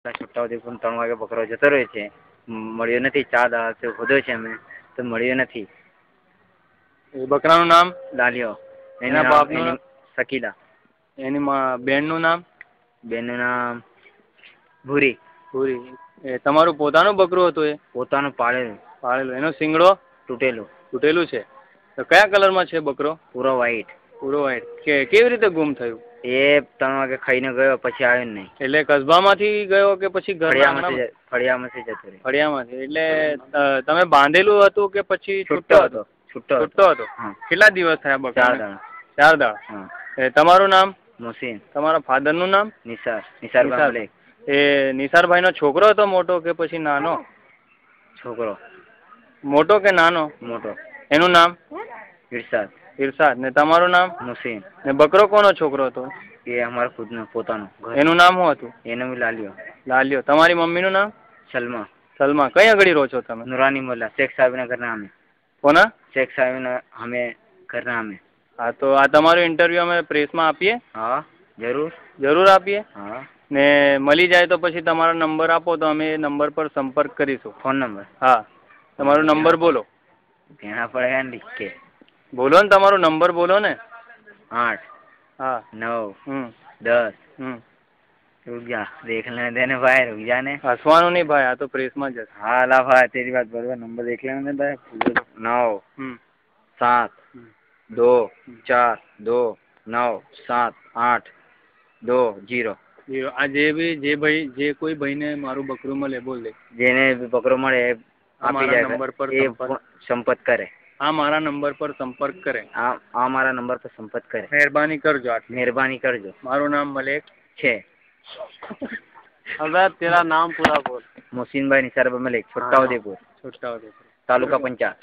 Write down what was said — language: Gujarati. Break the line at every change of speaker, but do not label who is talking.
છોટાઉદેપુર 3 વાગે બકરો જતો રહ્યો છે, મળ્યો નથી. 4 દાડાથી શોધ્યો છે અમે તો મળ્યો નથી.
એ બકરાનું નામ?
લાલ્યો.
એના બાપનું નામ?
શકીલા.
એની બેનનું નામ?
બેનનું નામ ભૂરી.
ભૂરી. એ તમારું પોતાનું બકરું હતું? એ
પોતાનું પાળેલું.
પાળેલું. એનો શીંગડો?
તૂટેલું.
તૂટેલું છે. તો કયા કલરમાં છે બકરો?
પૂરો વ્હાઈટ.
પૂરો વ્હાઈટ. કેવી રીતે ગુમ થયું?
એ 3 વાગે ખાઈને ગયો, પછી આવ્યો નહીં.
એટલે કસ્બામાંથી ગયો કે પછી
ફળિયામાંથી જતો રહ્યો.
ફળિયામાંથી. એટલે તમે બાંધેલું હતું કે પછી છૂટો હતો? છૂટો હતો. કેટલા દિવસ થયા બકરા?
4 દાડા.
4 દાડા. તમારું નામ?
મોસીન.
તમારા ફાધરનું નામ?
નિસાર.
એ નિસારભાઈનો છોકરો હતો મોટો કે પછી નાનો?
છોકરો.
મોટો કે નાનો?
મોટો.
એનું નામ?
ઇરશાદ.
ઇરશાદ. ને તમારું નામ?
મોસીન.
ને બકરો કોનો છોકરો હતો?
એ અમારો ખુદનો પોતાનો.
એનું નામ શું હતું?
એનું લાલ્યો.
લાલ્યો. તમારી મમ્મીનું નામ?
સલમા.
સલમા. કઈ આગળ રહો છો તમે?
નુરાની મોલ્લા. શેખ સાહેબના ઘરના અમે.
કોના?
શેખ સાહેબના અમે ઘરના અમે.
હા, તો આ તમારું ઇન્ટરવ્યુ અમે પ્રેસમાં આપીએ?
હા, જરૂર.
જરૂર આપીએ?
હા.
ને મળી જાય તો પછી તમારો નંબર આપો તો અમે એ નંબર પર સંપર્ક કરીશું.
Phone number?
હા. તમારો નંબર બોલો.
કહેના પડેગા ને લીખ કે.
બોલો ને, તમારો નંબર બોલો ને.
8.
હા.
9. 10. रुक जा, देख लेने देने भाई, रुक जा ने.
हंसवानो नहीं भाई, आ तो प्रेस में जैसे.
हाँ ला भाई, तेरी बात बरोबर. नंबर देख लेने दे भाई. 9 7 2 4 2 9 7 8 2 0.
આ જે કોઈ ભાઈને મારું બકરું મળે બોલ દે.
જેને બકરો મળે આપી જાય નંબર પર સંપર્ક કરે. આ મારા નંબર પર સંપર્ક કરે. આ મારા નંબર પર સંપર્ક કરે.
મહેરબાની કરજો.
મહેરબાની કરજો.
મારું નામ મલેક
છે.
હવે તેરા નામ પૂરા બોલ.
મોસીનભાઈ નિસારભાઈ મલેક, છોટાઉદેપુર.
છોટાઉદેપુર.
તાલુકા પંચાયત.